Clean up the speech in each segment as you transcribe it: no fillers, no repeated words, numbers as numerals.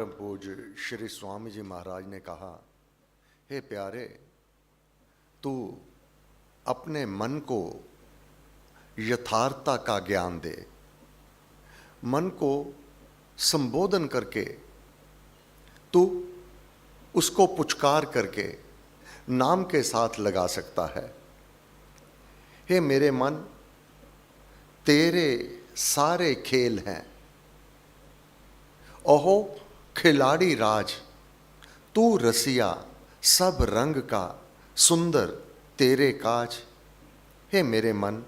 परम पूज्य श्री स्वामी जी महाराज ने कहा, हे प्यारे, तू अपने मन को यथार्थता का ज्ञान दे। मन को संबोधन करके तू उसको पुचकार करके नाम के साथ लगा सकता है। हे मेरे मन, तेरे सारे खेल हैं। ओहो खिलाड़ी राज, तू रसिया सब रंग का, सुंदर तेरे काज। हे मेरे मन,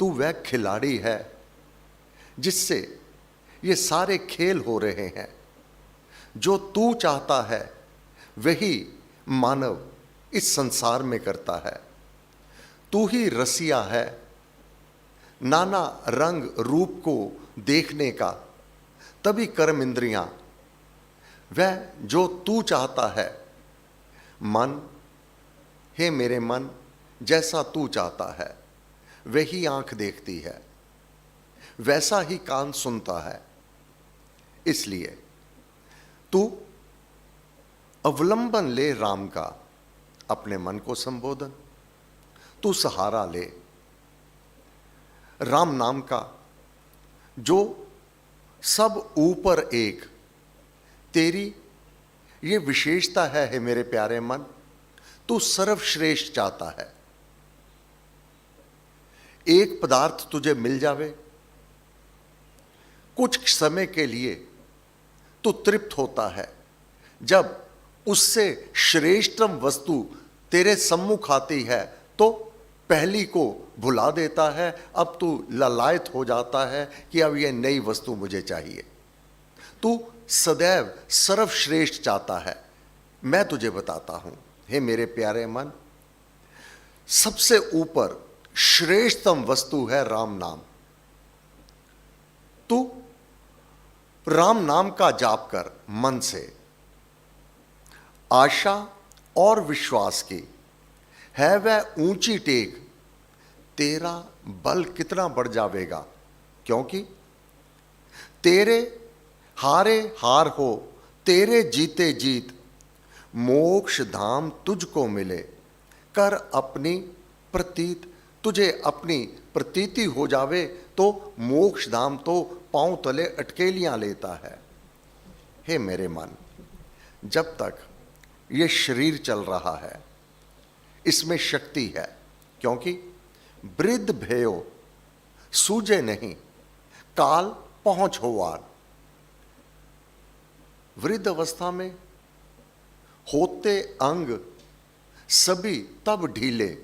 तू वह खिलाड़ी है जिससे ये सारे खेल हो रहे हैं। जो तू चाहता है वही मानव इस संसार में करता है। तू ही रसिया है नाना रंग रूप को देखने का, तभी कर्म इंद्रियां वह जो तू चाहता है। मन, हे मेरे मन, जैसा तू चाहता है वही आंख देखती है, वैसा ही कान सुनता है। इसलिए तू अवलंबन ले राम का, अपने मन को संबोधन। तू सहारा ले राम नाम का, जो सब ऊपर एक। तेरी ये विशेषता है मेरे प्यारे मन, तू सर्वश्रेष्ठ चाहता है। एक पदार्थ तुझे मिल जावे, कुछ समय के लिए तू तृप्त होता है। जब उससे श्रेष्ठतम वस्तु तेरे सम्मुख आती है तो पहली को भुला देता है। अब तू ललायत हो जाता है कि अब यह नई वस्तु मुझे चाहिए। तू सदैव सर्वश्रेष्ठ चाहता है। मैं तुझे बताता हूं, हे मेरे प्यारे मन, सबसे ऊपर श्रेष्ठतम वस्तु है राम नाम। तू राम नाम का जाप कर मन से। आशा और विश्वास की है वह ऊंची टेक, तेरा बल कितना बढ़ जाएगा। क्योंकि तेरे हारे हार हो, तेरे जीते जीत, मोक्ष धाम तुझको मिले। कर अपनी प्रतीत, तुझे अपनी प्रतीति हो जावे तो मोक्ष धाम तो पांव तले अटकेलियां लेता है। हे मेरे मन, जब तक ये शरीर चल रहा है इसमें शक्ति है। क्योंकि वृद्ध भयो सूझे नहीं, काल पहुंच होवार। वृद्ध अवस्था में होते अंग सभी तब ढीले,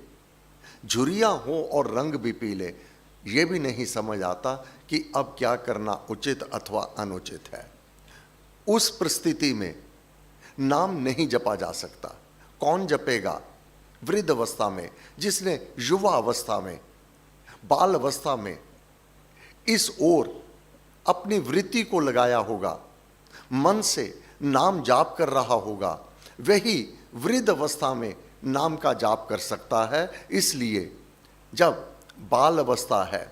झुरिया हो और रंग भी पीले। यह भी नहीं समझ आता कि अब क्या करना उचित अथवा अनुचित है। उस परिस्थिति में नाम नहीं जपा जा सकता। कौन जपेगा वृद्ध अवस्था में? जिसने युवा अवस्था में, बाल अवस्था में इस ओर अपनी वृत्ति को लगाया होगा, मन से नाम जाप कर रहा होगा, वही वृद्ध अवस्था में नाम का जाप कर सकता है। इसलिए जब बाल अवस्था है,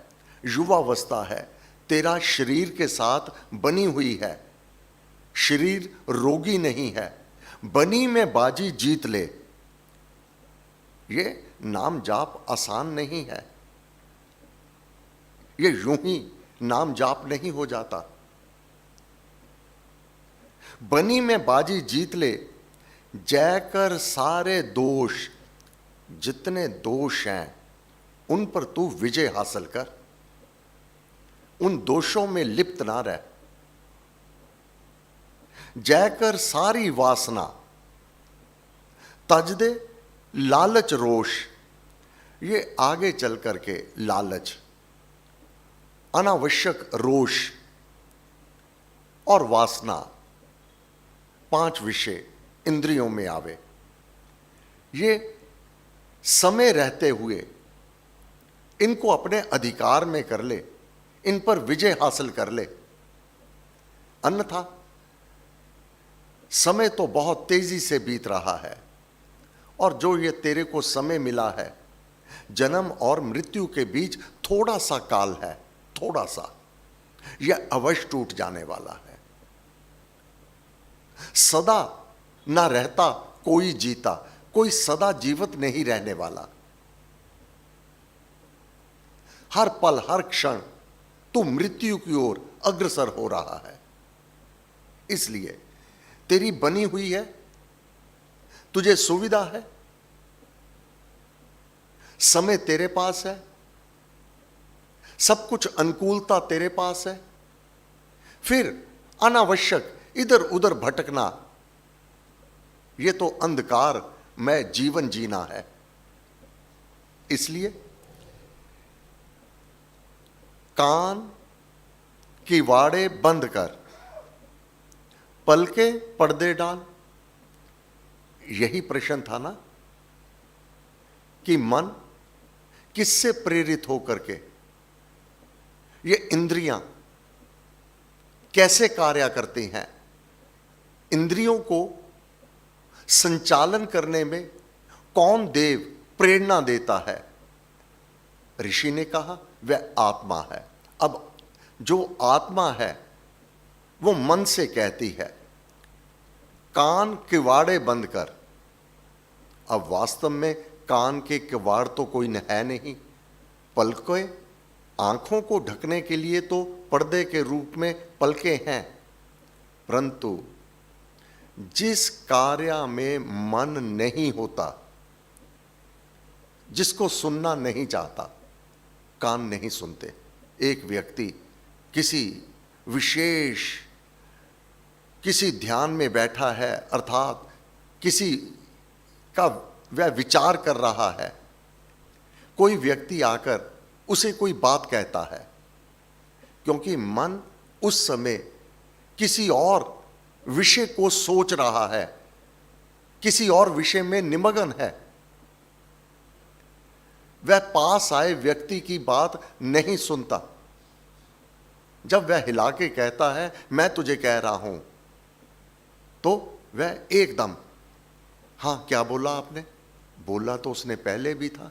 युवा अवस्था है, तेरा शरीर के साथ बनी हुई है, शरीर रोगी नहीं है, बनी में बाजी जीत ले। ये नाम जाप आसान नहीं है। ये यूं ही नाम जाप नहीं हो जाता। बनी में बाजी जीत ले, जयकर सारे दोष, जितने दोष हैं उन पर तू विजय हासिल कर। उन दोषों में लिप्त ना रह। जयकर सारी वासना, तज दे लालच रोष। ये आगे चल करके लालच, अनावश्यक रोष और वासना, 5 विषय इंद्रियों में आवे। ये समय रहते हुए इनको अपने अधिकार में कर ले, इन पर विजय हासिल कर ले। अन्यथा समय तो बहुत तेजी से बीत रहा है, और जो ये तेरे को समय मिला है, जन्म और मृत्यु के बीच थोड़ा सा काल है, थोड़ा सा, यह अवश्य टूट जाने वाला है। सदा ना रहता कोई जीता, कोई सदा जीवित नहीं रहने वाला। हर पल हर क्षण तू मृत्यु की ओर अग्रसर हो रहा है। इसलिए तेरी बनी हुई है, तुझे सुविधा है, समय तेरे पास है, सब कुछ अनुकूलता तेरे पास है, फिर अनावश्यक इधर उधर भटकना, यह तो अंधकार में जीवन जीना है। इसलिए कान की वाड़े बंद कर, पलके पर्दे डाल। यही प्रश्न था ना कि मन किससे प्रेरित होकर के ये इंद्रियां कैसे कार्य करती हैं, इंद्रियों को संचालन करने में कौन देव प्रेरणा देता है। ऋषि ने कहा वह आत्मा है। अब जो आत्मा है वो मन से कहती है कान किवाड़े बंद कर। अब वास्तव में कान के किवाड़ तो कोई है नहीं, पलके आंखों को ढकने के लिए तो पर्दे के रूप में पलके हैं, परंतु जिस कार्य में मन नहीं होता, जिसको सुनना नहीं चाहता, कान नहीं सुनते। एक व्यक्ति किसी विशेष किसी ध्यान में बैठा है, अर्थात किसी का वह विचार कर रहा है, कोई व्यक्ति आकर उसे कोई बात कहता है, क्योंकि मन उस समय किसी और विषय को सोच रहा है, किसी और विषय में निमग्न है, वह पास आए व्यक्ति की बात नहीं सुनता। जब वह हिला के कहता है मैं तुझे कह रहा हूं, तो वह एकदम हां क्या बोला आपने, बोला तो उसने पहले भी था,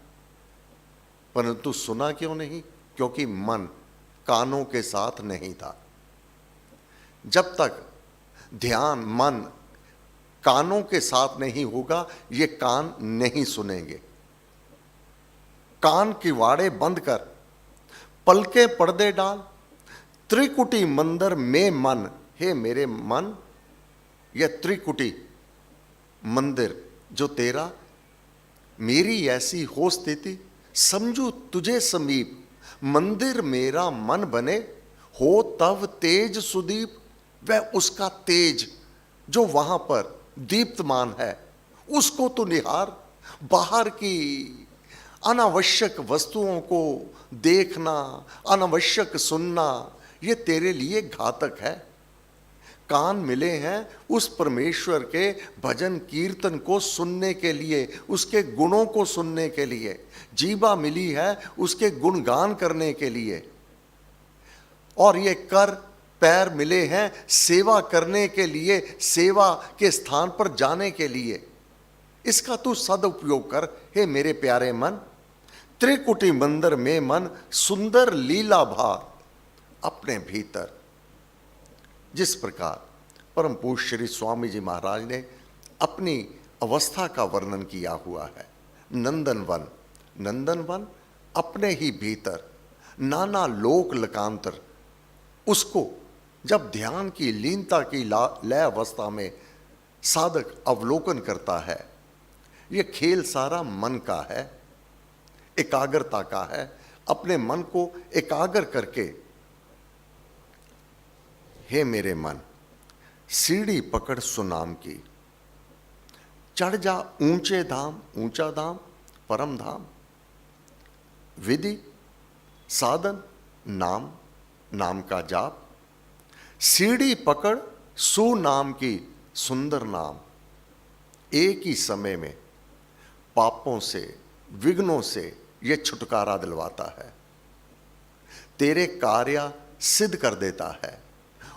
परंतु सुना क्यों नहीं, क्योंकि मन कानों के साथ नहीं था। जब तक ध्यान मन कानों के साथ नहीं होगा, ये कान नहीं सुनेंगे। कान की वाड़े बंद कर, पलके पर्दे डाल, त्रिकुटी मंदिर में मन। हे मेरे मन, यह त्रिकुटी मंदिर जो तेरा, मेरी ऐसी हो स्थिति, समझू तुझे समीप, मंदिर मेरा मन बने, हो तब तेज सुदीप। वह उसका तेज जो वहां पर दीप्तमान है, उसको तो निहार। बाहर की अनावश्यक वस्तुओं को देखना, अनावश्यक सुनना, ये तेरे लिए घातक है। कान मिले हैं उस परमेश्वर के भजन कीर्तन को सुनने के लिए, उसके गुणों को सुनने के लिए। जीवा मिली है उसके गुणगान करने के लिए, और ये कर पैर मिले हैं सेवा करने के लिए, सेवा के स्थान पर जाने के लिए। इसका तू सदुपयोग कर हे मेरे प्यारे मन। त्रिकुटी मंदिर में मन, सुंदर लीला भार अपने भीतर। जिस प्रकार परम पूज्य श्री स्वामी जी महाराज ने अपनी अवस्था का वर्णन किया हुआ है, नंदनवन, नंदनवन अपने ही भीतर नाना लोक लकांतर, उसको जब ध्यान की लीनता की लय अवस्था में साधक अवलोकन करता है, ये खेल सारा मन का है, एकाग्रता का है। अपने मन को एकाग्र करके हे मेरे मन, सीढ़ी पकड़ सुनाम की, चढ़ जा ऊंचे धाम, ऊंचा धाम परम धाम। विधि साधन नाम, नाम का जाप, सीढ़ी पकड़ सुनाम की, सुंदर नाम। एक ही समय में पापों से, विघ्नों से यह छुटकारा दिलवाता है, तेरे कार्य सिद्ध कर देता है,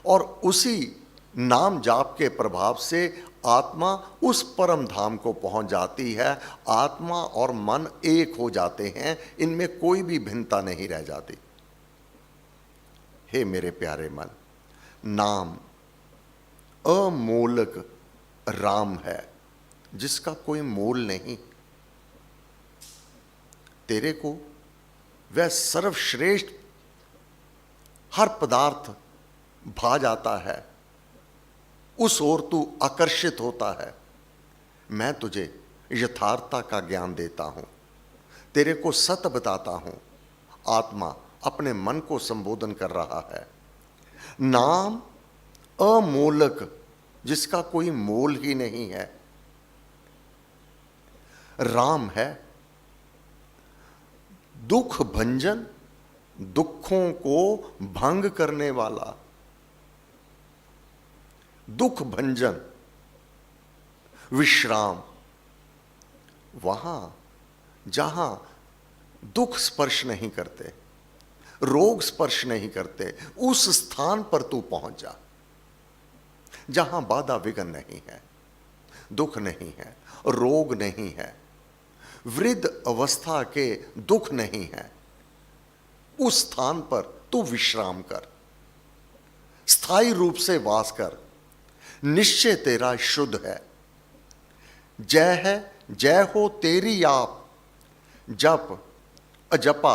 और उसी नाम जाप के प्रभाव से आत्मा उस परम धाम को पहुंच जाती है। आत्मा और मन एक हो जाते हैं, इनमें कोई भी भिन्नता नहीं रह जाती। हे मेरे प्यारे मन, नाम अमोलक राम है जिसका कोई मोल नहीं। तेरे को वह सर्वश्रेष्ठ हर पदार्थ भा जाता है, उस ओर तू आकर्षित होता है। मैं तुझे यथार्थता का ज्ञान देता हूं, तेरे को सत्य बताता हूं। आत्मा अपने मन को संबोधन कर रहा है। नाम अमोलक जिसका कोई मोल ही नहीं है, राम है दुख भंजन, दुखों को भंग करने वाला। दुख भंजन, विश्राम, वहां जहां दुख स्पर्श नहीं करते, रोग स्पर्श नहीं करते, उस स्थान पर तू पहुंच जा जहां बाधा विघ्न नहीं है, दुख नहीं है, रोग नहीं है, वृद्ध अवस्था के दुख नहीं है। उस स्थान पर तू विश्राम कर, स्थायी रूप से वास कर। निश्चय तेरा शुद्ध है। जय है, जय हो तेरी आप। जप अजपा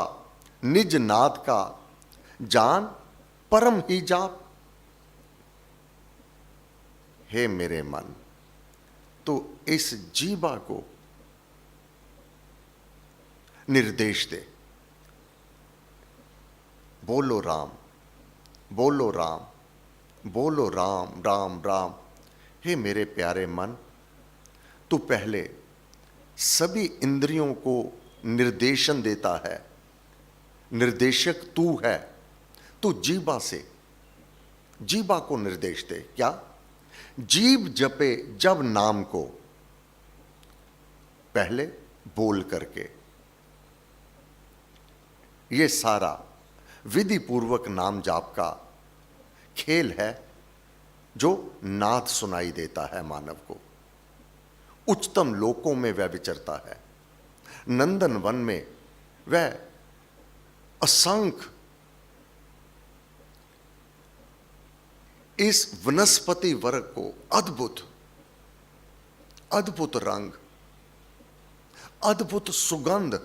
निज नाद का, जान परम ही जाप। हे मेरे मन, तू इस जीवा को निर्देश दे। बोलो राम, बोलो राम, बोलो राम राम राम। हे मेरे प्यारे मन, तू पहले सभी इंद्रियों को निर्देशन देता है। निर्देशक तू है। तू जीवा से जीवा को निर्देश दे। क्या? जीव जपे जब नाम को, पहले बोल करके। ये सारा विधि पूर्वक नाम जाप का खेल है जो नाद सुनाई देता है मानव को। उच्चतम लोकों में वह विचरता है। नंदन वन में वह असंख्य इस वनस्पति वर्ग को अद्भुत अद्भुत रंग, अद्भुत सुगंध,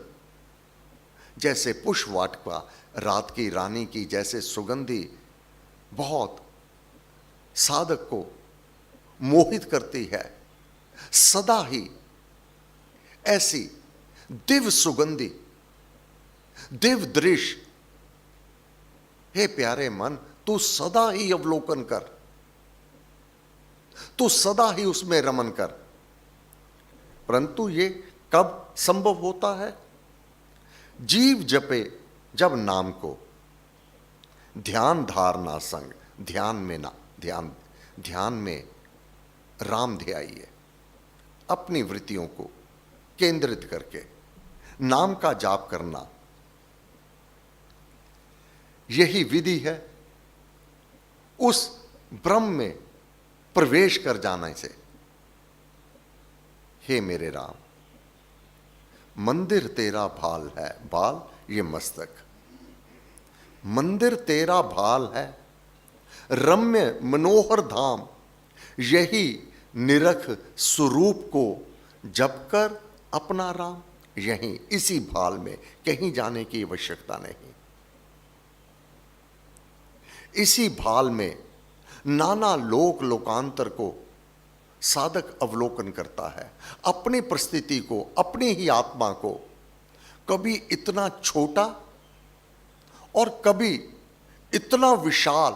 जैसे पुष्प वाटिका रात की रानी की जैसे सुगंधी बहुत साधक को मोहित करती है, सदा ही ऐसी दिव्य सुगंधी, दिव्य दृश्य। हे प्यारे मन, तू सदा ही अवलोकन कर, तू सदा ही उसमें रमन कर। परंतु ये कब संभव होता है? जीव जपे जब नाम को, ध्यान धारणा संग। ध्यान में ना ध्यान में राम ध्याइए। अपनी वृत्तियों को केंद्रित करके नाम का जाप करना, यही विधि है उस ब्रह्म में प्रवेश कर जाने से। हे मेरे राम, मंदिर तेरा भाल है। भाल ये मस्तक, मंदिर तेरा भाल है। रम्य मनोहर धाम, यही निरख स्वरूप को जप कर अपना राम। यहीं इसी भाल में, कहीं जाने की आवश्यकता नहीं। इसी भाल में नाना लोक लोकांतर को साधक अवलोकन करता है। अपनी परिस्थिति को, अपनी ही आत्मा को कभी इतना छोटा और कभी इतना विशाल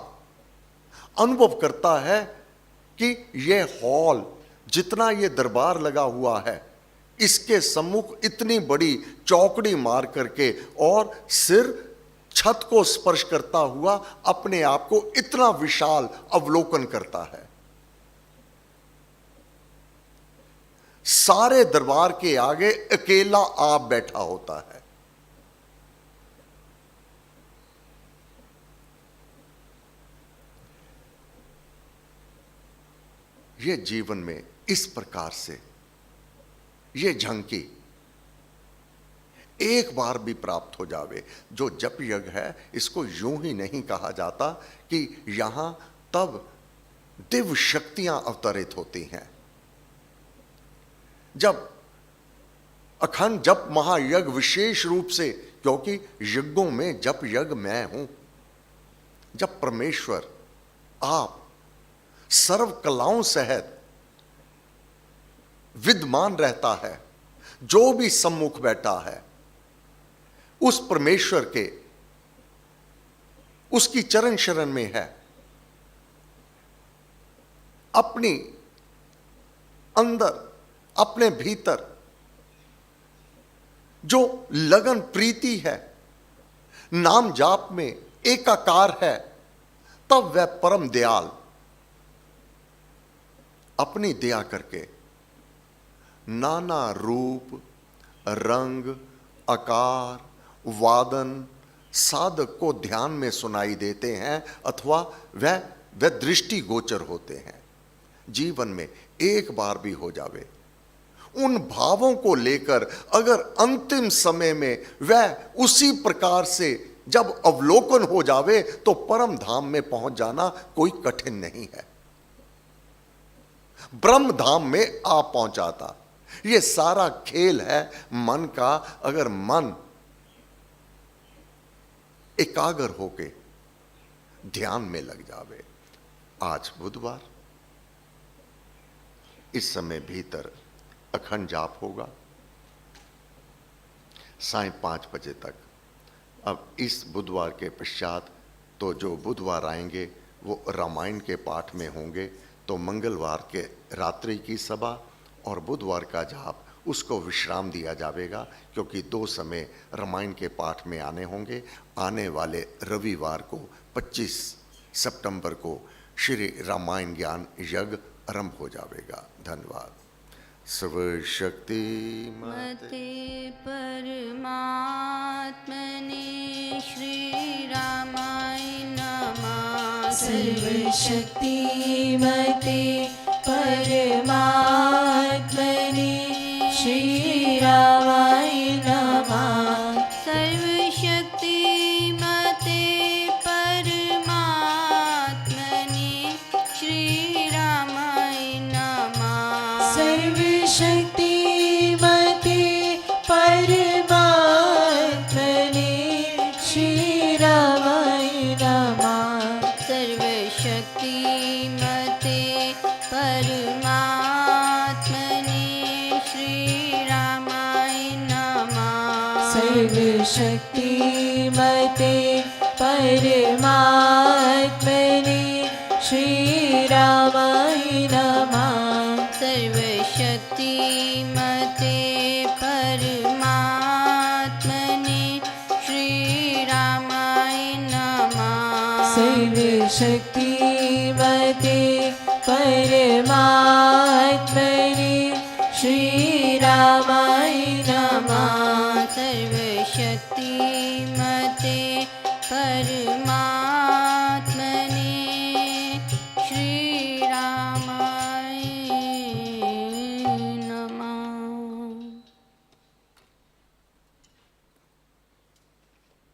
अनुभव करता है कि यह हॉल, जितना यह दरबार लगा हुआ है, इसके सम्मुख इतनी बड़ी चौकड़ी मार करके और सिर छत को स्पर्श करता हुआ अपने आप को इतना विशाल अवलोकन करता है। सारे दरबार के आगे अकेला आप बैठा होता है। ये जीवन में इस प्रकार से ये झंकी एक बार भी प्राप्त हो जावे। जो जप यज्ञ है, इसको यूं ही नहीं कहा जाता कि यहां तब दिव्य शक्तियां अवतरित होती हैं। जब अखंड जप महायज्ञ विशेष रूप से, क्योंकि यज्ञों में जप यज्ञ मैं हूं, जब परमेश्वर आप सर्व कलाओं सहित विद्यमान रहता है, जो भी सम्मुख बैठा है उस परमेश्वर के, उसकी चरण शरण में है, अपनी अंदर अपने भीतर जो लगन प्रीति है, नाम जाप में एकाकार है, तब वह परम दयाल अपनी दया करके नाना रूप, रंग, आकार, वादन साधक को ध्यान में सुनाई देते हैं अथवा वह दृष्टि गोचर होते हैं। जीवन में एक बार भी हो जावे, उन भावों को लेकर अगर अंतिम समय में वह उसी प्रकार से जब अवलोकन हो जावे तो परम धाम में पहुंच जाना कोई कठिन नहीं है। ब्रह्म धाम में आ पहुंचाता। यह सारा खेल है मन का। अगर मन एकाग्र होके ध्यान में लग जावे। आज बुधवार, इस समय भीतर अखंड जाप होगा सायं 5 बजे तक। अब इस बुधवार के पश्चात तो जो बुधवार आएंगे वो रामायण के पाठ में होंगे, तो मंगलवार के रात्रि की सभा और बुधवार का जाप उसको विश्राम दिया जाएगा, क्योंकि 2 समय रामायण के पाठ में आने होंगे। आने वाले रविवार को 25 सितंबर को श्री रामायण ज्ञान यज्ञ आरंभ हो जाएगा। धन्यवाद। सर्वशक्ति मते परमात्मने श्री रामाय नमः। सर्वशक्ति मते परमात्मने श्री रामाय नमः। सर्वशक्ति मते परमात्मने श्री रामाय नमः। सर्वशक्ति मते परमात्मने श्री रामाय नमः। सर्वशक्ति मते परमात्मने श्री रामाय नमः। सर्वशक्ति मते परमात्मने श्री रामाय नमः। सर्वशक्ति मते परमात्मने श्री रामाय नमः। सर्वशक्ति मते परमात्मने श्री रामाय